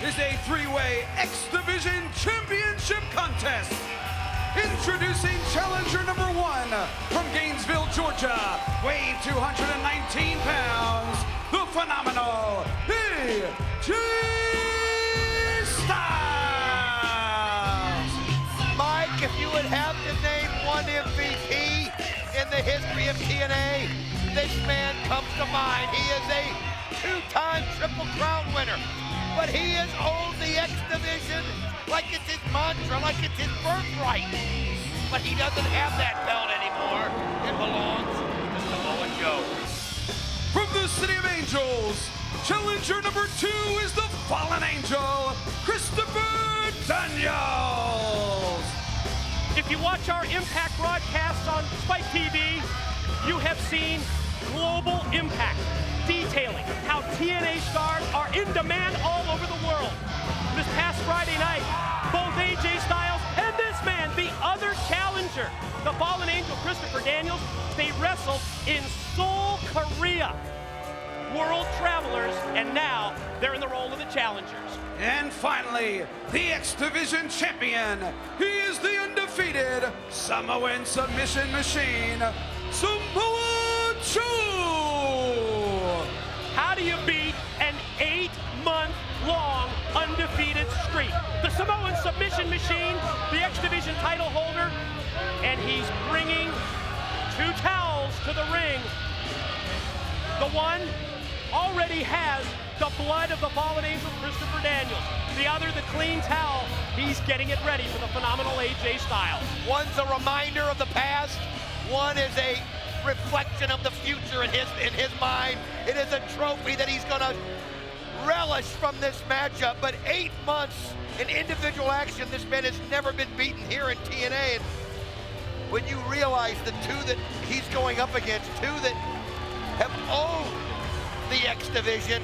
is a three-way X Division Championship contest. Introducing challenger number 1 from Gainesville, Georgia, weighing 219 pounds, the phenomenal AJ Styles. Mike, if you would have to name one MVP in the history of TNA, this man comes to mind. He is a two-time Triple Crown winner, but he has owned the X Division like it's his mantra, like it's his birthright. But he doesn't have that belt anymore. It belongs to Samoa Joe. From the City of Angels, challenger number 2 is the Fallen Angel, Christopher Daniels. If you watch our Impact broadcasts on Spike TV, you have seen global impact, detailing how TNA stars are in demand all over the world. This past Friday night, both AJ Styles and this man, the other challenger, the Fallen Angel Christopher Daniels, they wrestled in Seoul, Korea. World travelers, and now they're in the role of the challengers. And finally, the X Division champion. He is the undefeated Samoan submission machine, Samoa Joe. How do you beat an 8-month-long undefeated streak? The Samoan submission machine, the X Division title holder, and he's bringing 2 towels to the ring. The one already has the blood of the Fallen Angel, Christopher Daniels. The other, the clean towel. He's getting it ready for the phenomenal AJ Styles. One's a reminder of the past. One is a reflection of the future in his mind. It is a trophy that he's gonna relish from this matchup. But 8 months in individual action, this man has never been beaten here in TNA. And when you realize the 2 that he's going up against, 2 that have owned the X Division,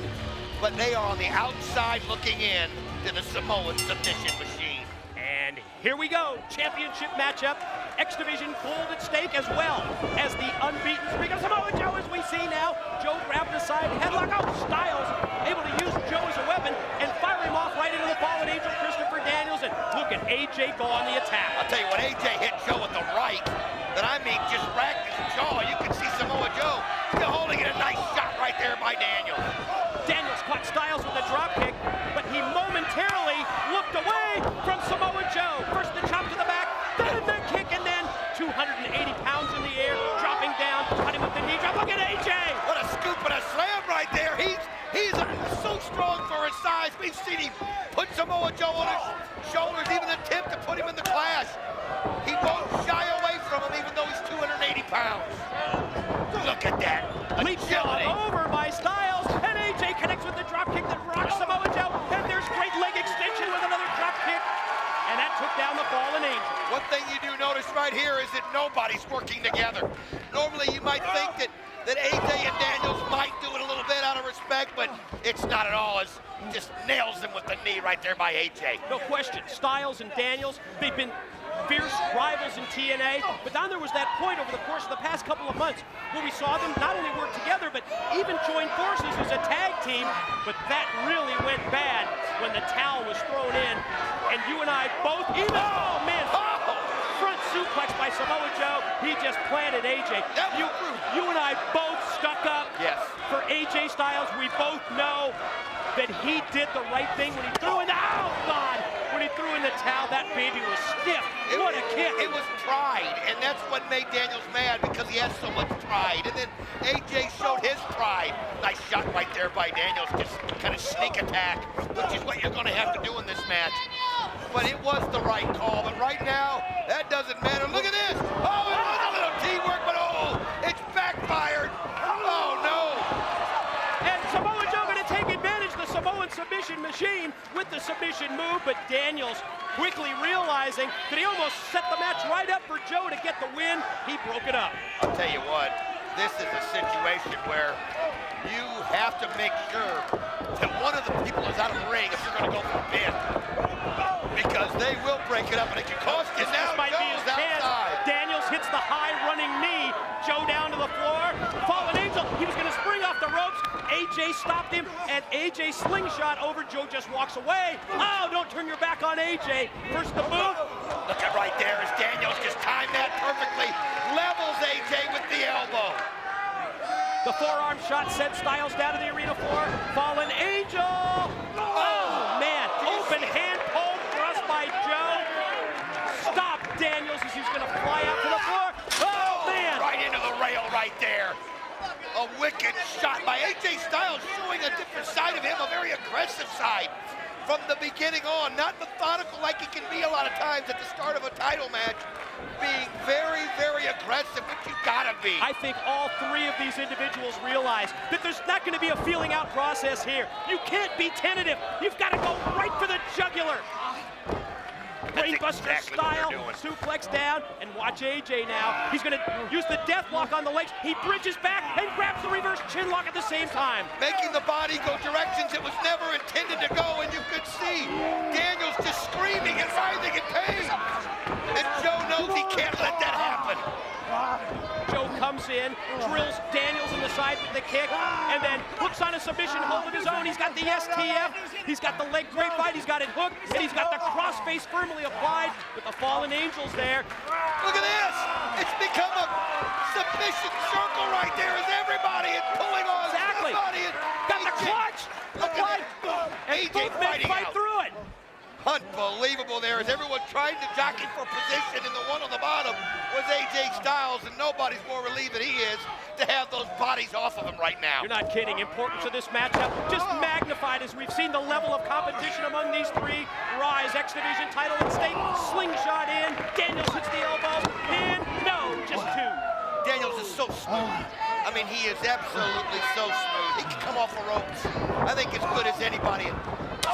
but they are on the outside looking in to the Samoan submission machine. And here we go, championship matchup. X Division gold at stake, as well as the unbeaten streak of Samoa Joe, as we see now. Joe grabbed aside, headlock out. Styles able to use Joe as a weapon and fire him off right into the Fallen Angel, Christopher Daniels. And look at AJ go on the attack. I'll tell you what, AJ hit Joe with the right, that I mean just racked his jaw. You can see Samoa Joe still holding it, a nice shot right there by Daniels. Daniels caught Styles with a drop kick, but he momentarily looked away from Samoa Joe. First the chop to the back, then the kick, and then 280 pounds in the air, dropping down, cut him with the knee drop. Look at AJ! What a scoop and a slam right there. He's so strong for his size. We've seen him put Samoa Joe on his shoulders, even attempt to put him in the clash. He won't shy away from him, even though he's 280 pounds. Look at that. Leapfrog over by Styles, and AJ connects with the drop kick that rocks Samoa Joe, and there's great leg extension with another drop kick, and that took down the Fallen Angel. One thing you do notice right here is that nobody's working together. Normally you might think that AJ and Daniels might do it a little bit out of respect, but it's not at all. It just nails him with the knee right there by AJ. No question, Styles and Daniels, they've been fierce rivals in TNA, but then there was that point over the course of the past couple of months where we saw them not only work together, but even join forces as a tag team, but that really went bad when the towel was thrown in, and you and I both, oh man, front suplex by Samoa Joe, he just planted AJ. You and I both stuck up for AJ Styles. We both know that he did the right thing when he threw in the, oh God, when he threw in the towel, that baby was stiff. What a kick. It was pride, and that's what made Daniels mad, because he has so much pride. And then AJ showed his pride. Nice shot right there by Daniels, just kind of sneak attack, which is what you're going to have to do in this match. But it was the right call. But right now, that doesn't matter. Look at this. Oh, it was a little teamwork, but oh, it's backfired. Oh, no. And Samoa Joe going to take advantage of the Samoan submission machine with the submission move, but Daniels quickly realizing that he almost set the match right up for Joe to get the win. He broke it up. I'll tell you what, this is a situation where you have to make sure that one of the people is out of the ring if you're going to go for a pin, because they will break it up and it can cost you. Now This might be his chance. Daniels hits the high running knee. Joe down to the floor. Fallen Angel, he was going to spring off the ropes. AJ stopped him, and AJ AJ slingshot over. Joe just walks away. Oh, don't turn your back on AJ. First the boot. Look at right there as Daniels just timed that perfectly. Levels AJ with the elbow. The forearm shot sent Styles down to the arena floor. Fallen Angel. Oh, man. Open hand pole thrust by Joe. Stop Daniels as he's going to fly out to the floor. Oh, man. Right into the rail right there. A wicked shot by AJ Styles, showing a different side of him, a very aggressive side. From the beginning on, not methodical like he can be a lot of times at the start of a title match. Being very, very aggressive, which you gotta be. I think all three of these individuals realize that there's not going to be a feeling out process here. You can't be tentative. You've got to go right for the jugular. Brainbuster exactly style, suplex down, and watch AJ now. He's going to use the death lock on the legs. He bridges back and grabs the reverse chin lock at the same time. Making the body go directions it was never intended to go, and you could see Daniels just screaming and writhing in pain. And Joe knows he can't let that happen. Joe comes in, drills Daniels in the side with the kick, and then hooks on a submission hold of his own. He's got the STF, he's got the leg grapevine, he's got it hooked, and he's got the crossface firmly applied with the Fallen Angels there. Look at this! It's become a submission circle right there as everybody is pulling on somebody. Got the clutch! Look at that! And AJ both men fighting fight out. through it. Unbelievable there as everyone trying to jockey for position, and the one on the bottom was AJ Styles, and nobody's more relieved than he is to have those bodies off of him right now. You're not kidding. Importance of this matchup just magnified as we've seen the level of competition among these three rise. X Division title at stake. Slingshot in. Daniels hits the elbow. And no, just two. Daniels is so smooth. I mean, he is absolutely so smooth. He can come off the ropes, I think, as good as anybody.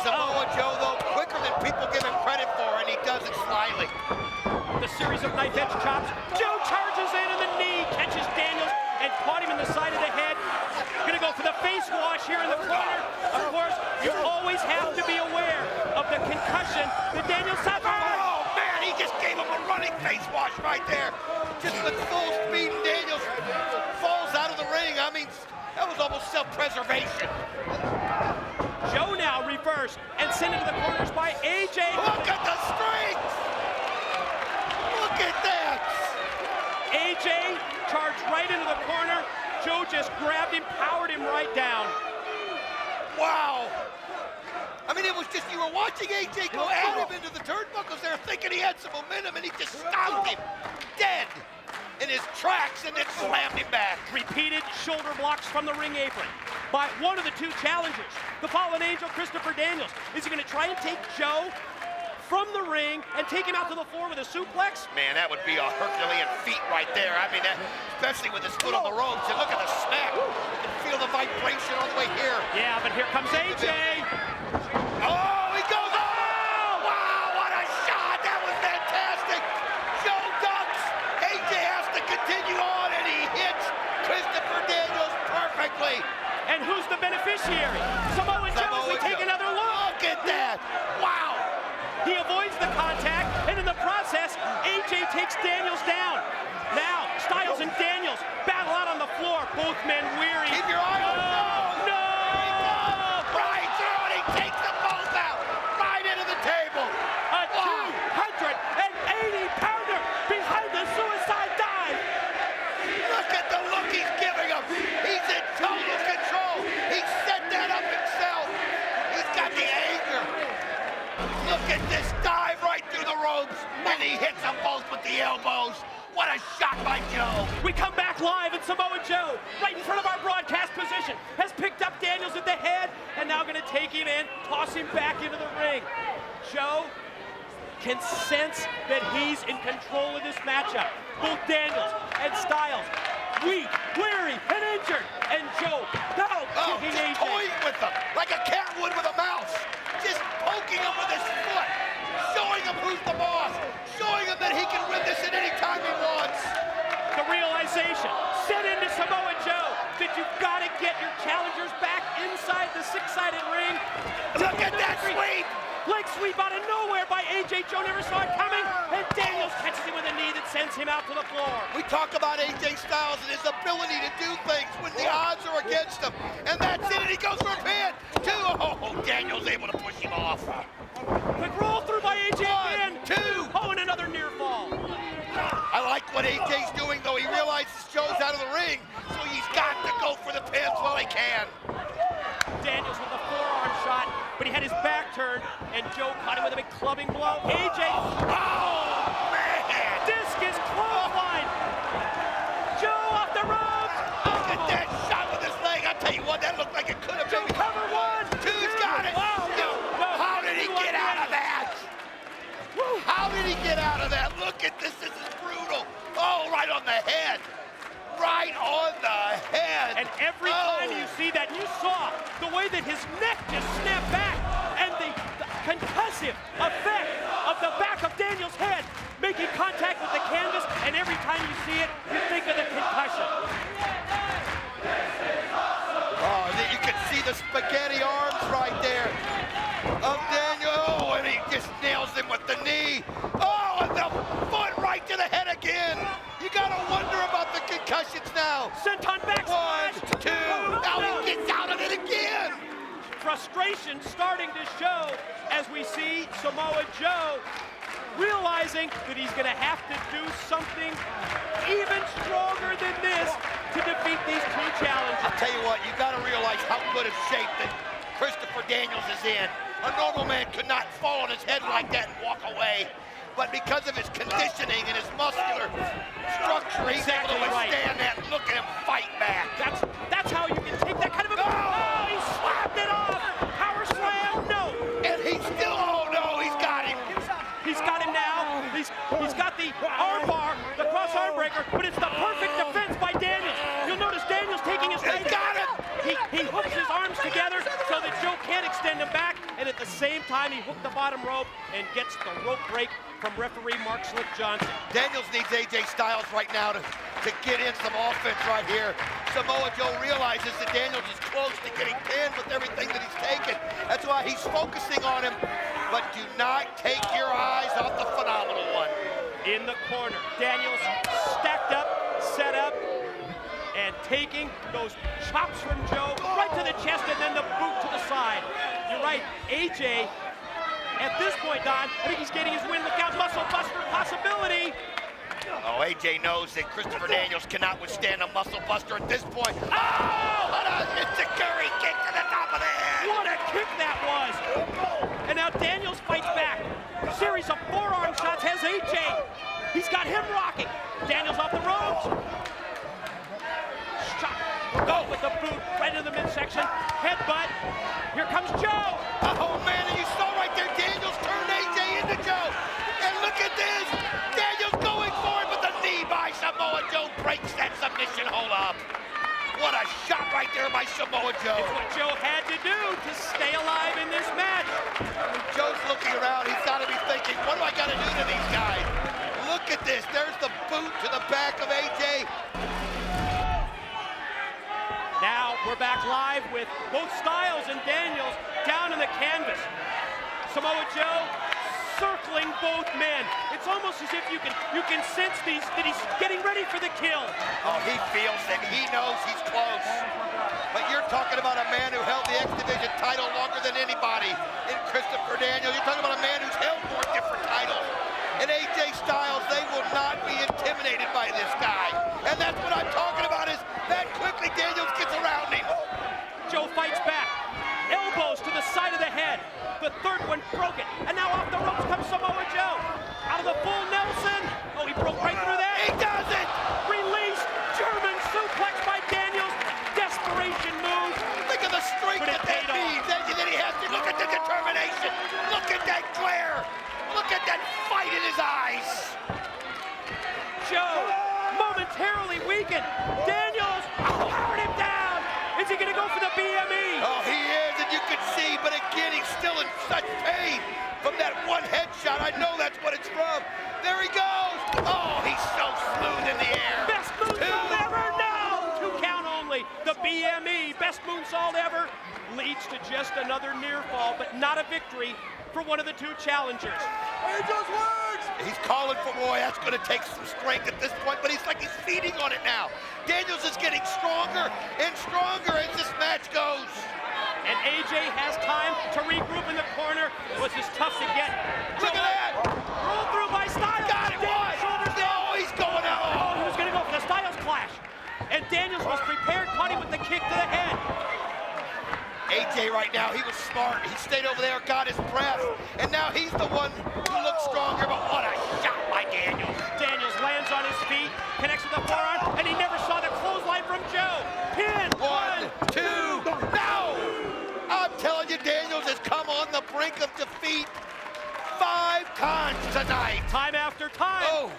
Samoa Joe, though, quicker than people give him credit for, and he does it slyly. The series of knife edge chops. Joe charges in, and the knee catches Daniels and caught him in the side of the head. Gonna go for the face wash here in the corner. Of course, you always have to be aware of the concussion that Daniels suffered. Oh, man, he just gave him a running face wash right there. Just with full speed, and Daniels falls out of the ring. I mean, that was almost self-preservation. Joe now reversed and sent into the corners by AJ. Look at the strength! Look at that! AJ charged right into the corner. Joe just grabbed him, powered him right down. Wow! I mean, it was just, you were watching AJ go at him into the turnbuckles there, thinking he had some momentum, and he just stopped him dead in his tracks and then slammed him back. Repeated shoulder blocks from the ring apron by one of the two challengers, the Fallen Angel, Christopher Daniels. Is he going to try and take Joe from the ring and take him out to the floor with a suplex? Man, that would be a Herculean feat right there. I mean, that, especially with his foot on the ropes. And look at the smack. You can feel the vibration all the way here. Yeah, but here comes AJ. Oh, he goes, oh! Wow, what a shot! That was fantastic! Joe ducks. AJ has to continue on, and he hits Christopher Daniels perfectly. And who's the beneficiary? Samoa Joe as we take another look. Look at that! Wow! He avoids the contact, and in the process, AJ takes Daniels down. Now, Styles and Daniels battle out on the floor, both men weary. Keep your eye on No! right through, and he takes them both out, right into the table. A 280-pounder behind the suicide dive. Look at the look he's giving him. He's in total control. He set that up himself. He's got the anger. Look at this dive right through the ropes, and he hits them both with the elbows. What a shot by Joe. We come back live, and Samoa Joe, right in front of our broadcast position, has picked up Daniels at the head, and now going to take him in, toss him back into the ring. Joe can sense that he's in control of this matchup. Both Daniels and Styles, weak, weary, and injured. And Joe, now kicking just AJ. toying with them, like a cat would with a mouse. Just poking him with his foot, showing him who's the boss, showing him that he can win this at any time he wants. The realization set into Samoa Joe that you've got to get your challengers back inside the six-sided ring. Look at that sweep! Leg sweep out of nowhere by AJ. Joe never saw it coming, and Daniels catches him with a knee that sends him out to the floor. We talk about AJ Styles and his ability to do things when the odds are against him. And that's it, and he goes for a pin. 2, oh, Daniels able to push him off. Quick roll through by AJ again. 1, 2. Oh, and another near fall. I like what AJ's doing, though. He realizes Joe's out of the ring, so he's got to go for the pins while he can. Daniels with a forearm shot, but he had his back turned, and Joe caught him with a big clubbing blow. AJ, Oh, man! discus clothesline. Joe off the ropes. Look at that shot with his leg. I'll tell you what, that looked like it could have Joe been. cover 1. 2's got it. How did he get out of that? How did he get out of that? Look at this. This is brutal. Oh, right on the head. Right on the head. And every time you see that, you saw the way that his neck just snapped back, and the concussive effect of the back of Daniels' head making contact with the canvas, and every time you see it, you think of the concussion. Oh, you can see the spaghetti arms right there of Daniel. Oh, and he just nails him with the knee. Oh, and the foot right to the head again. You gotta wonder about the concussions now. Senton backslash. 1, 2. Now he gets out of it again. Frustration starting to show as we see Samoa Joe realizing that he's going to have to do something even stronger than this to defeat these 2 challenges. I'll tell you what, you got to realize how good a shape that Christopher Daniels is in. A normal man could not fall on his head like that and walk away. But because of his conditioning and his muscular structure, he's able to withstand that. Look at him fight back. That's how you can take that kind of a... Oh, he slapped it off! Power slam, no! And he's still, oh no, he's got him. He's got him now. He's got the arm bar, the cross arm breaker, but it's the perfect defense by Daniels. You'll notice Daniels taking his leg. He got him! He hooks his arms together so that Joe can't extend him back, and at the same time, he hooked the bottom rope and gets the rope break from referee Mark Slick Johnson. Daniels needs AJ Styles right now to get in some offense right here. Samoa Joe realizes that Daniels is close to getting pinned with everything that he's taken. That's why he's focusing on him. But do not take your eyes off the phenomenal one. In the corner, Daniels stacked up, set up, and taking those chops from Joe right to the chest and then the boot to the side. You're right, AJ, at this point, Don, I think he's getting his win. Look out, muscle buster possibility. Oh, AJ knows that Christopher Daniels cannot withstand a muscle buster at this point. Oh! What a enziguri kick to the top of the head. What a kick that was. And now Daniels fights back. A series of forearm shots has AJ. He's got him rocking. Daniels off the ropes. Shot. Go with the boot right into the midsection. Headbutt. Here comes Joe. Oh, man, and you saw right there, Daniels turned AJ into Joe. And look at this. Daniels going for it, but the knee by Samoa Joe breaks that submission hold up. What a shot right there by Samoa Joe. It's what Joe had to do to stay alive in this match. Joe's looking around. He's got to be thinking, what do I got to do to these guys? Look at this. There's the boot to the back of AJ. Now we're back live with both Styles and Daniels down in the canvas. Samoa Joe circling both men. It's almost as if you can sense that he's getting ready for the kill. Oh, he feels it. He knows he's close. But you're talking about a man who held the X Division title longer than anybody in Christopher Daniels. You're talking about a man who's held 4 different titles. And AJ Styles, they will not be intimidated by this guy. And that's what I'm talking about is that quickly Daniels gets around him. Joe fights back. Elbows to the side of the head. The third one broken. And now off the ropes comes Samoa Joe. Out of the full Nelson. Oh, he broke right through that. He does it! Release. German suplex by Daniels. Desperation move. Look at the strength But it that paid off. means. And then he has to look at the determination. Look at that glare. Look at that fight in his eyes. Joe momentarily weakened. Daniels powered him down. Is he going to go for the BME? Oh, he is, and you can see, but again, he's still in such pain from that one headshot. I know that's what it's from. There he goes. Oh, he's so smooth in the air. Best moonsault ever? No! 2 count only. The BME, best moonsault ever. leads to just another near fall, but not a victory for one of the two challengers. It just works! He's calling for Roy. That's going to take some strength at this point, but he's feeding on it now. Daniels is getting stronger and stronger as this match goes. And AJ has time to regroup in the corner. It was just tough to get. Look at that! Rolled through by Syles. Got it, Daniels, what? shoulders down. Oh, he's going out. Oh, he was going to go for the Syles clash. And Daniels was prepared, caught him with the kick to the head. AJ right now, he was smart. He stayed over there, got his breath, and now he's the one who looks stronger, but what a shot by Daniels. Daniels lands on his feet, connects with the forearm, and he never saw the clothesline from Joe. Pin. 1, 2, no! I'm telling you, Daniels has come on the brink of defeat 5 times tonight. Time after time. Oh,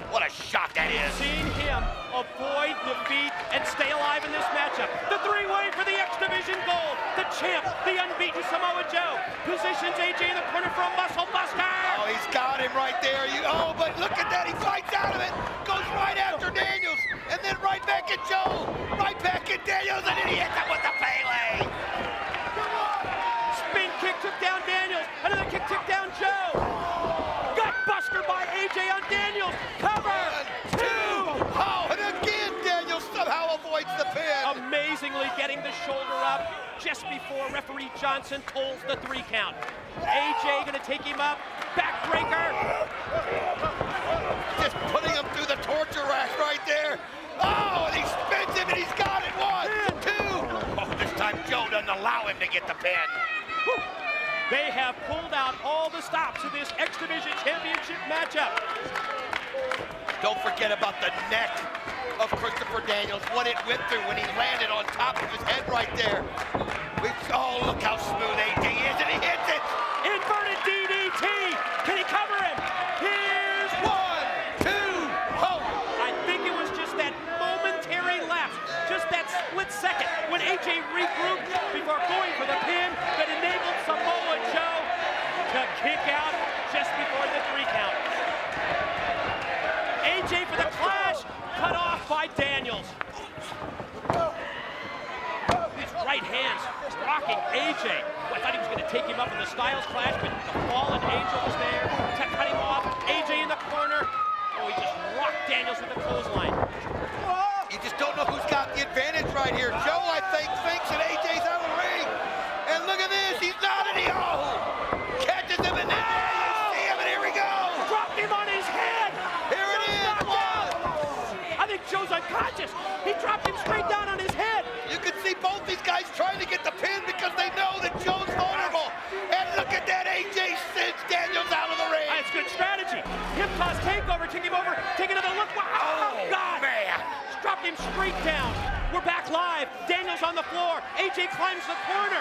what a shot that is. Seeing him avoid defeat and stay alive in this matchup. The three-way for the X Division gold. The champ, the unbeaten Samoa Joe, positions AJ in the corner for a muscle buster. Oh, he's got him right there. Oh, but look at that. He fights out of it. Goes right after Daniels. And then right back at Joe. Right back at Daniels. And then he hits him with the Pele. Spin kick took down Daniels. Another kick took down Joe. Gut buster by AJ on Daniels. Cover. 1, 2. Oh, and again, Daniels somehow avoids the pin. Amazingly getting the shoulder up just before referee Johnson calls the 3 count. AJ gonna take him up. Backbreaker. Just putting him through the torture rack right there. Oh, and he spins him and he's got it. 1, 2. Oh, this time Joe doesn't allow him to get the pin. Whew. They have pulled out all the stops of this X Division Championship matchup. Don't forget about the neck of Christopher Daniels, what it went through when he landed on top of his head right there. Oh, look how smooth AJ is, and he hits it. Inverted DDT. Can he cover him? Here's 1, 2. Oh. I think it was just that momentary lapse, just that split second when AJ regrouped before going for the pin that enabled Samoa Joe to kick out just before the 3 count. AJ for the clash, cut off by Daniels. His right hands rocking AJ. Well, I thought he was going to take him up in the Syles clash, but the fallen Angel was there to cut him off. AJ in the corner. Oh, he just rocked Daniels with the clothesline. You just don't know who's got the advantage right here. Joe, I think, thinks that AJ's out of the ring. And look at this, he's not in the catches him and then you see him, and here we go. Dropped him on his head. Here it is. I think Joe's unconscious. He dropped him straight down on his head. You can see both these guys trying to get the pin because they know that Joe's vulnerable. And look at that, AJ sends Daniels out of the ring. That's good strategy. Hip toss takeover, kick him over, take another look. Oh, God. Man. Dropped him straight down. We're back live. Daniels on the floor. AJ climbs the corner.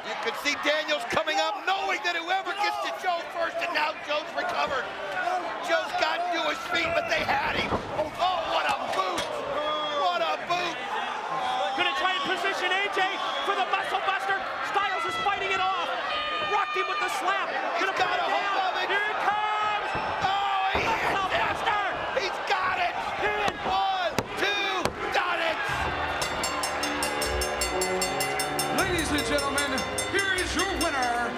You can see Daniels coming up, knowing that whoever gets to Joe first, and now Joe's recovered. Joe's gotten to his feet, but they had him. Oh, what a boot. What a boot. Gonna try and position AJ for the muscle buster. Syles is fighting it off. Rocked him with the slap. He's got a hold of it. Here it comes. Oh, he Muscle hit it. buster. He's got it. Pin. 1, 2, done it. Ladies and gentlemen, here is your winner,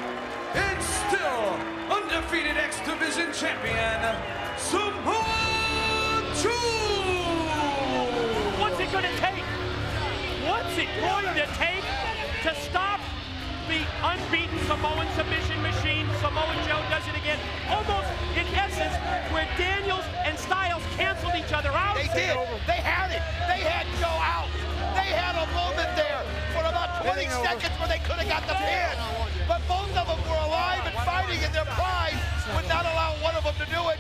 and still undefeated X Division champion, Samoa Joe! What's it gonna take? What's it going to take to stop the unbeaten Samoan submission machine? Samoa Joe does it again, almost in essence, where Daniels and Syles canceled each other out. They did. They had it. They had Joe out. They had a moment there for about 20 seconds where they could have got the pin. But both of them were alive and fighting, and their pride would not allow one of them to do it.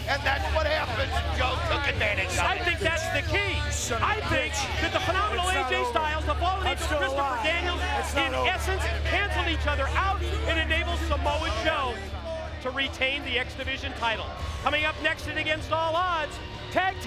And that's what happened. Joe took advantage of it. I think that's the key. I think that the phenomenal AJ Syles, the fallen angel Christopher Daniels, in essence, canceled each other out and enables Samoa Joe to retain the X Division title. Coming up next and against all odds, tag team.